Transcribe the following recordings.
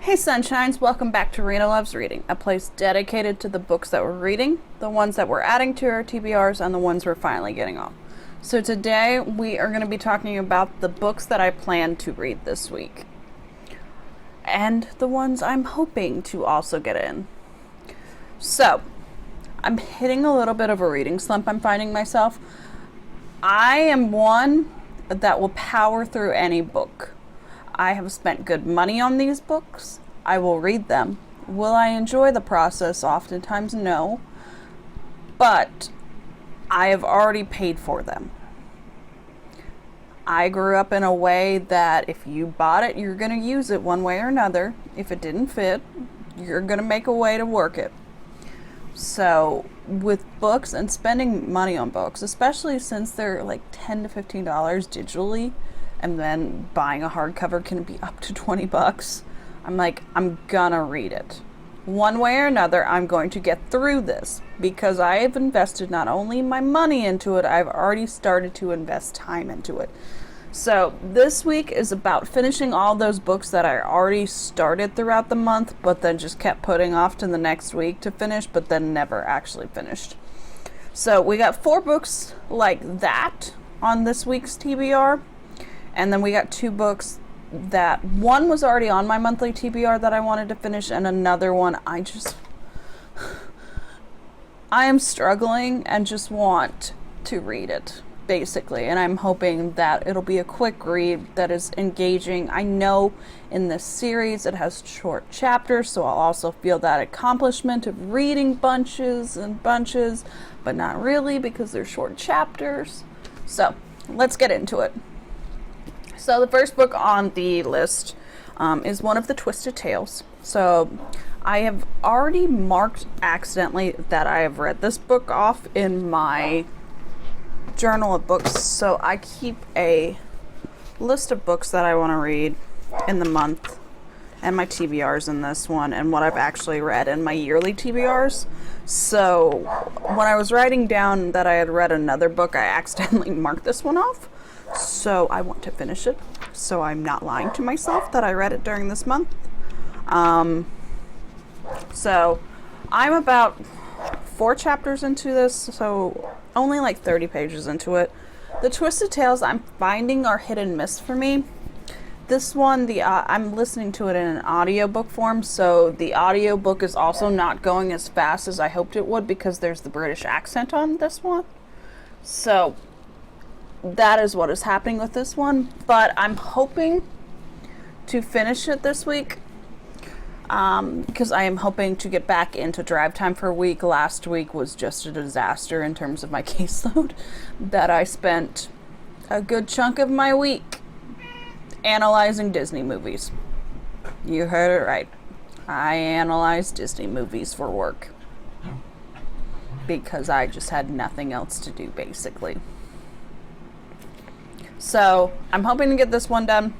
Hey Sunshines, welcome back to Rina Loves Reading, a place dedicated to the books that we're reading, the ones that we're adding to our TBRs, and the ones we're finally getting off. So today we are going to be talking about the books that I plan to read this week. And the ones I'm hoping to also get in. So, I'm hitting a little bit of a reading slump I'm finding myself. I am one that will power through any book. I have spent good money on these books. I will read them. Will I enjoy the process? Oftentimes, no. But I have already paid for them. I grew up in a way that if you bought it, you're going to use it one way or another. If it didn't fit, you're going to make a way to work it. So with books and spending money on books, especially since they're like $10 to $15 digitally, and then buying a hardcover can be up to $20. I'm like, I'm gonna read it. One way or another, I'm going to get through this because I have invested not only my money into it, I've already started to invest time into it. So this week is about finishing all those books that I already started throughout the month, but then just kept putting off to the next week to finish, but then never actually finished. So we got 4 books like that on this week's TBR. And then we got 2 books that one was already on my monthly TBR that I wanted to finish, and another one I am struggling and just want to read it, basically. And I'm hoping that it'll be a quick read that is engaging. I know in this series it has short chapters, so I'll also feel that accomplishment of reading bunches and bunches, but not really because they're short chapters. So let's get into it. So the first book on the list is one of the Twisted Tales. So I have already marked accidentally that I have read this book off in my journal of books. So I keep a list of books that I want to read in the month and my TBRs in this one and what I've actually read in my yearly TBRs. So when I was writing down that I had read another book, I accidentally marked this one off. So I want to finish it, so I'm not lying to myself that I read it during this month. So I'm about 4 chapters into this, so only like 30 pages into it. The Twisted Tales I'm finding are hit and miss for me. This one, I'm listening to it in an audiobook form, so the audiobook is also not going as fast as I hoped it would because there's the British accent on this one. So that is what is happening with this one, but I'm hoping to finish it this week because I am hoping to get back into drive time for a week. Last week was just a disaster in terms of my caseload, that I spent a good chunk of my week analyzing Disney movies. You heard it right. I analyzed Disney movies for work because I just had nothing else to do, basically. So I'm hoping to get this one done.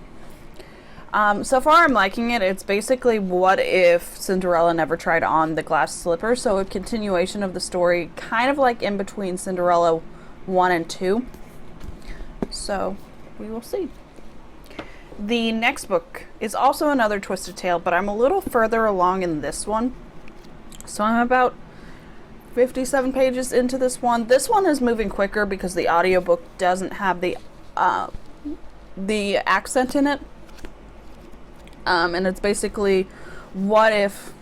So far I'm liking it. It's basically what if Cinderella never tried on the glass slipper. So a continuation of the story, kind of like in between Cinderella 1 and 2. So we will see. The next book is also another Twisted Tale, but I'm a little further along in this one. So I'm about 57 pages into this one. This one is moving quicker because the audiobook doesn't have the accent in it, and it's basically what if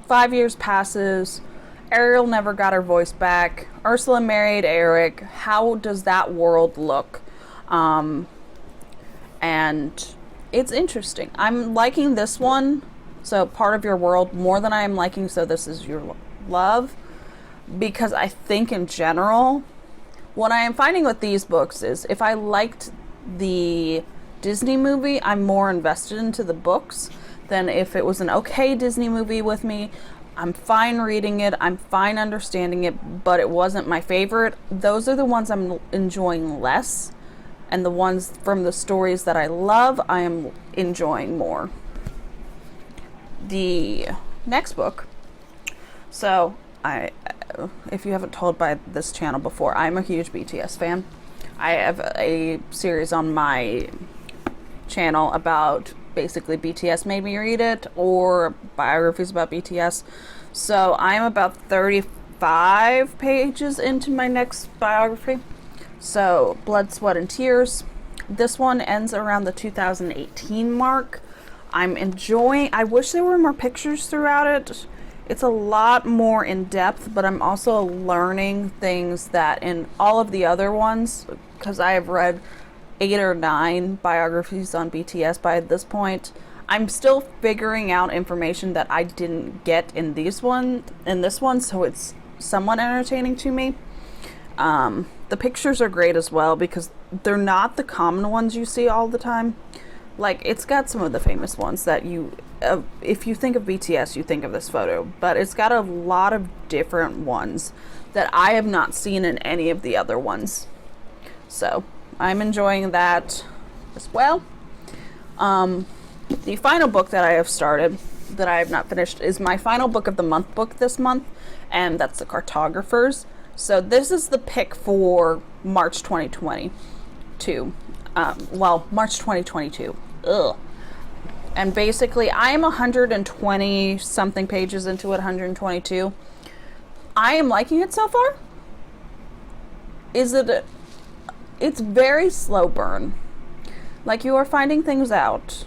5 years passes, Ariel never got her voice back, Ursula married Eric, how does that world look? And it's interesting. I'm liking this one, so Part of Your World, more than I am liking So This Is Your Love, because I think in general what I am finding with these books is if I liked the Disney movie, I'm more invested into the books than if it was an okay Disney movie with me. I'm fine reading it, I'm fine understanding it, but it wasn't my favorite. Those are the ones I'm enjoying less, and the ones from the stories that I love, I am enjoying more. The next book, so if you haven't told by this channel before, I'm a huge BTS fan. I have a series on my channel about basically BTS made me read it, or biographies about BTS. So I'm about 35 pages into my next biography. So Blood, Sweat, and Tears. This one ends around the 2018 mark. I'm enjoying, I wish there were more pictures throughout it. It's a lot more in depth, but I'm also learning things that in all of the other ones, because I have read 8 or 9 biographies on BTS by this point, I'm still figuring out information that I didn't get in this one, so it's somewhat entertaining to me. The pictures are great as well because they're not the common ones you see all the time. Like, it's got some of the famous ones that you, if you think of BTS, you think of this photo, but it's got a lot of different ones that I have not seen in any of the other ones. So I'm enjoying that as well. The final book that I have started, that I have not finished, is my final book of the month book this month, and that's The Cartographers. So this is the pick for March 2022. March 2022. Ugh. And basically, I am 120 something pages into it, 122. I am liking it so far. It's very slow burn. Like, you are finding things out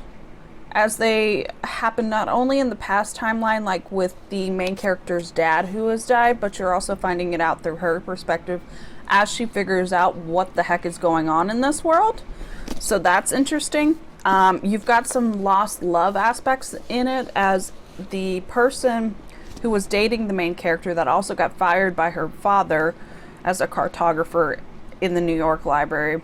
as they happen, not only in the past timeline, like with the main character's dad who has died, but you're also finding it out through her perspective as she figures out what the heck is going on in this world. So that's interesting. You've got some lost love aspects in it, as the person who was dating the main character that also got fired by her father as a cartographer in the New York library.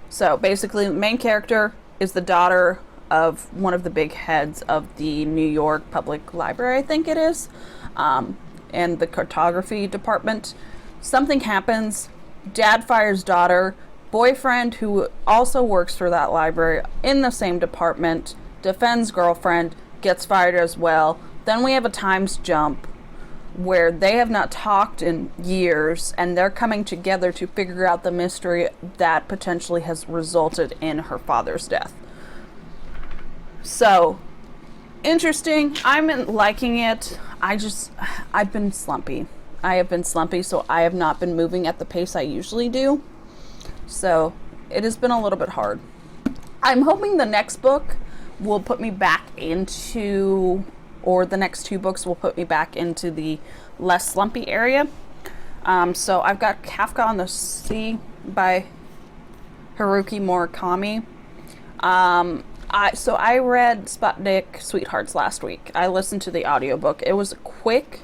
So basically, the main character is the daughter of one of the big heads of the New York Public Library, I think it is, and the cartography department. Something happens, dad fires daughter, boyfriend who also works for that library in the same department defends girlfriend, gets fired as well. Then we have a times jump where they have not talked in years and they're coming together to figure out the mystery that potentially has resulted in her father's death. So, interesting. I'm liking it. I've been slumpy. I have been slumpy, so I have not been moving at the pace I usually do. So, it has been a little bit hard. I'm hoping the next book will put me back into, or the next 2 books will put me back into the less slumpy area. So, I've got Kafka on the Sea by Haruki Murakami. I read Sputnik Sweethearts last week. I listened to the audiobook. It was quick,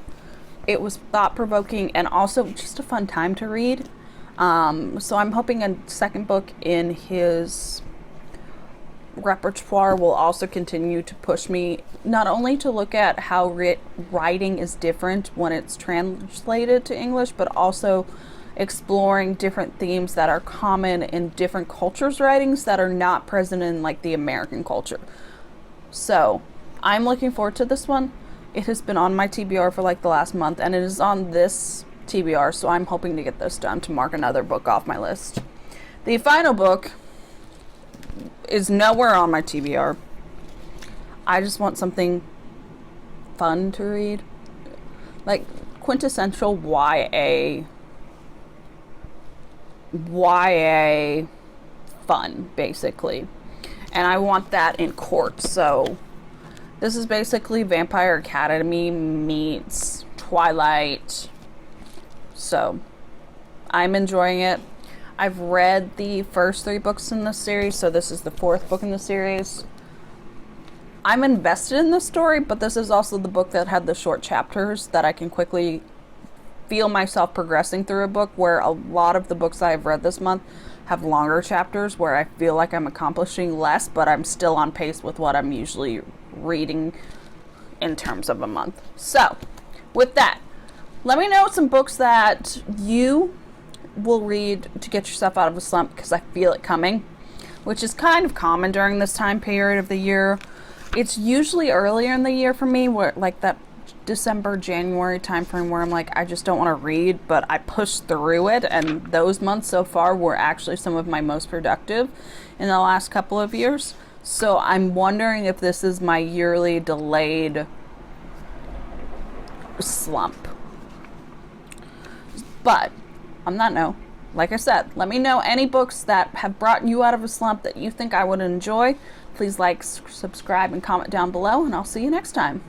it was thought-provoking, and also just a fun time to read. So I'm hoping a second book in his repertoire will also continue to push me not only to look at how writing is different when it's translated to English, but also exploring different themes that are common in different cultures' writings that are not present in like the American culture. So I'm looking forward to this one. It has been on my TBR for like the last month, and it is on this TBR, so I'm hoping to get this done to mark another book off my list. The final book is nowhere on my TBR. I just want something fun to read, like quintessential YA fun, basically. And I want that in court. So this is basically Vampire Academy meets Twilight. So I'm enjoying it. I've read the first 3 books in the series, so this is the 4th book in the series. I'm invested in the story, but this is also the book that had the short chapters that I can quickly feel myself progressing through a book, where a lot of the books I've read this month have longer chapters where I feel like I'm accomplishing less, but I'm still on pace with what I'm usually reading in terms of a month. So, with that, let me know some books that you will read to get yourself out of a slump, because I feel it coming, which is kind of common during this time period of the year. It's usually earlier in the year for me, where like that December, January timeframe where I'm like, I just don't want to read, but I push through it, and those months so far were actually some of my most productive in the last couple of years. So I'm wondering if this is my yearly delayed slump. But on that note, like I said, let me know any books that have brought you out of a slump that you think I would enjoy. Please like, subscribe, and comment down below, and I'll see you next time.